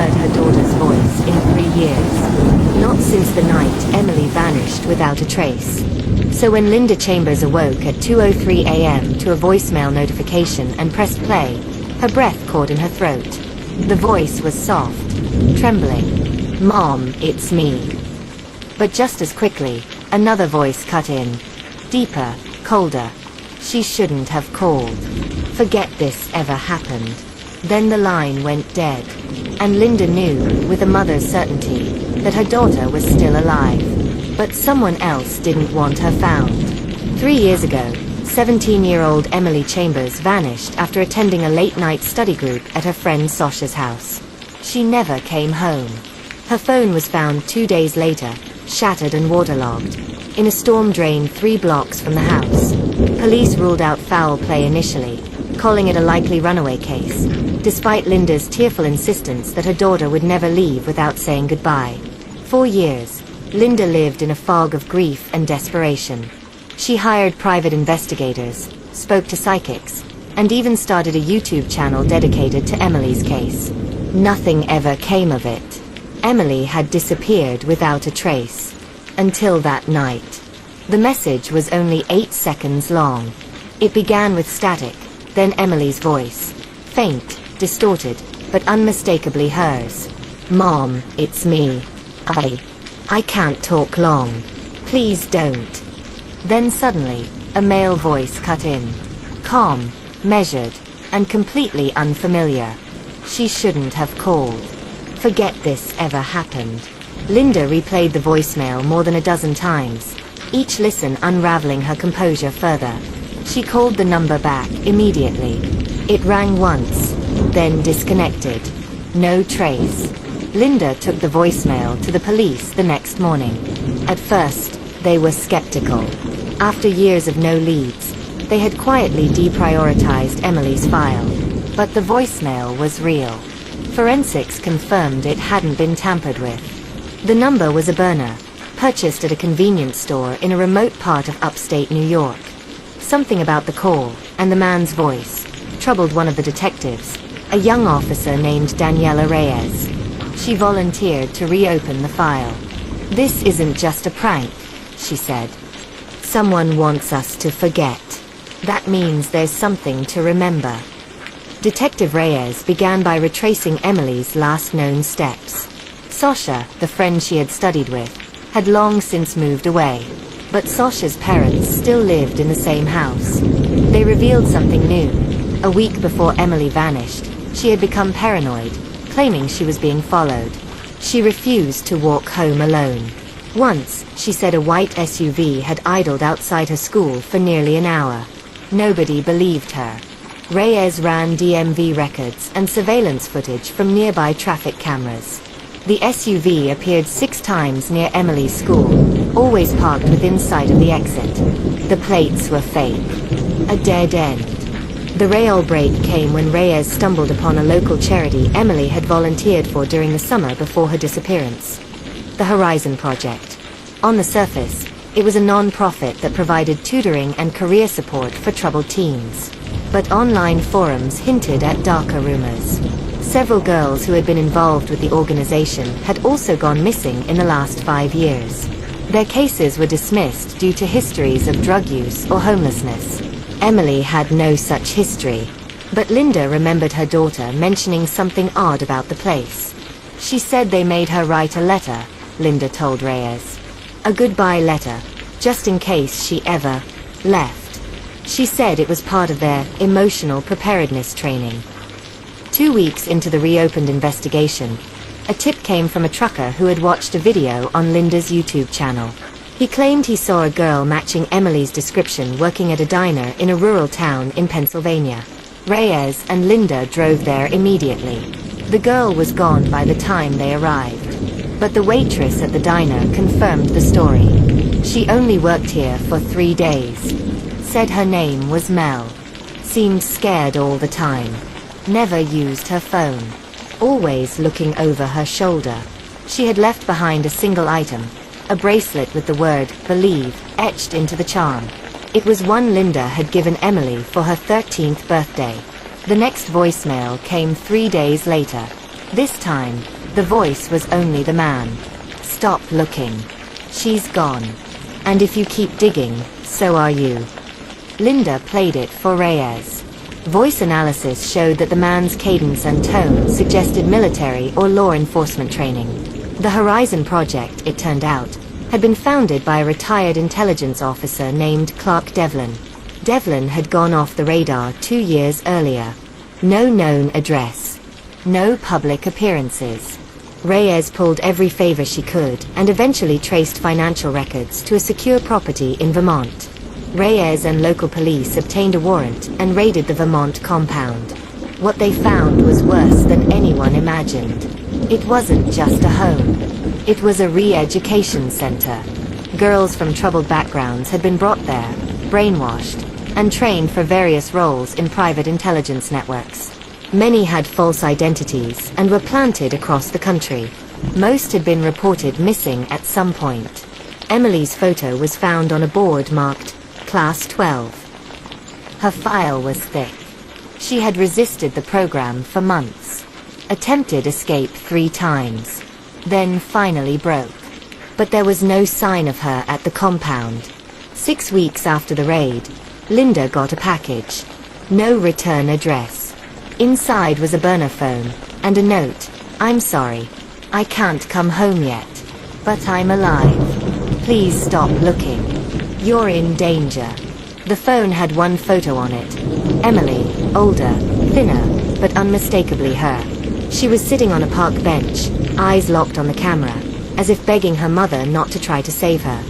heard her daughter's voice in 3 years. Not since the night Emily vanished without a trace. So when Linda Chambers awoke at 2:03 a.m. to a voicemail notification and pressed play, her breath caught in her throat. The voice was soft, trembling. "Mom, it's me." But just as quickly, another voice cut in. Deeper, colder. "She shouldn't have called. Forget this ever happened." Then the line went dead. And Linda knew, with a mother's certainty, that her daughter was still alive. But someone else didn't want her found. 3 years ago, 17-year-old Emily Chambers vanished after attending a late-night study group at her friend Sasha's house. She never came home. Her phone was found 2 days later, shattered and waterlogged, in a storm drain 3 blocks from the house. Police ruled out foul play initially, calling it a likely runaway case, despite Linda's tearful insistence that her daughter would never leave without saying goodbye. 4 years, Linda lived in a fog of grief and desperation. She hired private investigators, spoke to psychics, and even started a YouTube channel dedicated to Emily's case. Nothing ever came of it. Emily had disappeared without a trace. Until that night. The message was only 8 seconds long. It began with static, then Emily's voice. Faint, distorted, but unmistakably hers. "Mom, it's me. I can't talk long. Please don't." Then suddenly, a male voice cut in. Calm, measured, and completely unfamiliar. "She shouldn't have called. Forget this ever happened." Linda replayed the voicemail more than a dozen times, each listen unraveling her composure further. She called the number back immediately. It rang once, then disconnected. No trace. Linda took the voicemail to the police the next morning. At first, they were skeptical. After years of no leads, they had quietly deprioritized Emily's file. But the voicemail was real. Forensics confirmed it hadn't been tampered with. The number was a burner, purchased at a convenience store in a remote part of upstate New York. Something about the call, and the man's voice, troubled one of the detectives, a young officer named Daniela Reyes. She volunteered to reopen the file. "This isn't just a prank," she said. "Someone wants us to forget. That means there's something to remember." Detective Reyes began by retracing Emily's last known steps. Sasha, the friend she had studied with, had long since moved away. But Sasha's parents still lived in the same house. They revealed something new. A week before Emily vanished, she had become paranoid, claiming she was being followed. She refused to walk home alone. Once, she said a white SUV had idled outside her school for nearly an hour. Nobody believed her. Reyes ran DMV records and surveillance footage from nearby traffic cameras. The SUV appeared 6 times near Emily's school, always parked within sight of the exit. The plates were fake. A dead end. The rail break came when Reyes stumbled upon a local charity Emily had volunteered for during the summer before her disappearance. The Horizon Project. On the surface, it was a non-profit that provided tutoring and career support for troubled teens. But online forums hinted at darker rumors. Several girls who had been involved with the organization had also gone missing in the last 5 years. Their cases were dismissed due to histories of drug use or homelessness. Emily had no such history. But Linda remembered her daughter mentioning something odd about the place. She said they made her write a letter, Linda told Reyes. A goodbye letter, just in case she ever left. She said it was part of their emotional preparedness training. 2 weeks into the reopened investigation, a tip came from a trucker who had watched a video on Linda's YouTube channel. He claimed he saw a girl matching Emily's description working at a diner in a rural town in Pennsylvania. Reyes and Linda drove there immediately. The girl was gone by the time they arrived. But the waitress at the diner confirmed the story. She only worked here for 3 days. Said her name was Mel. Seemed scared all the time. Never used her phone. Always looking over her shoulder. She had left behind a single item, a bracelet with the word, "Believe," etched into the charm. It was one Linda had given Emily for her 13th birthday. The next voicemail came 3 days later. This time, the voice was only the man. Stop looking. She's gone. And if you keep digging, so are you. Linda played it for Reyes. Voice analysis showed that the man's cadence and tone suggested military or law enforcement training. The Horizon Project, it turned out, had been founded by a retired intelligence officer named Clark Devlin. Devlin had gone off the radar 2 years earlier. No known address. No public appearances. Reyes pulled every favor she could and eventually traced financial records to a secure property in Vermont. Reyes and local police obtained a warrant and raided the Vermont compound. What they found was worse than anyone imagined. It wasn't just a home. It was a re-education center. Girls from troubled backgrounds had been brought there, brainwashed, and trained for various roles in private intelligence networks. Many had false identities and were planted across the country. Most had been reported missing at some point. Emily's photo was found on a board marked Class 12. Her file was thick. She had resisted the program for months. Attempted escape 3 times. Then finally broke. But there was no sign of her at the compound. 6 weeks after the raid, Linda got a package. No return address. Inside was a burner phone, and a note. I'm sorry. I can't come home yet. But I'm alive. Please stop looking. You're in danger. The phone had one photo on it. Emily, older, thinner, but unmistakably her. She was sitting on a park bench, eyes locked on the camera, as if begging her mother not to try to save her.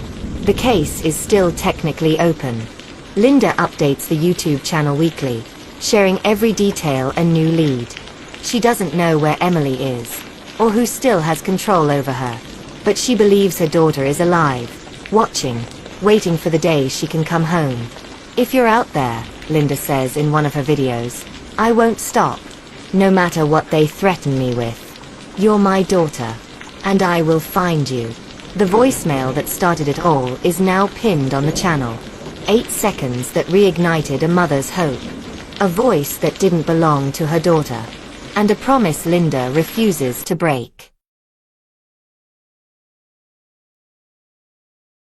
The case is still technically open. Linda updates the YouTube channel weekly, sharing every detail and new lead. She doesn't know where Emily is, or who still has control over her. But she believes her daughter is alive, watching, waiting for the day she can come home. If you're out there, Linda says in one of her videos, I won't stop. No matter what they threaten me with. You're my daughter. And I will find you. The voicemail that started it all is now pinned on the channel. 8 seconds that reignited a mother's hope. A voice that didn't belong to her daughter. And a promise Linda refuses to break.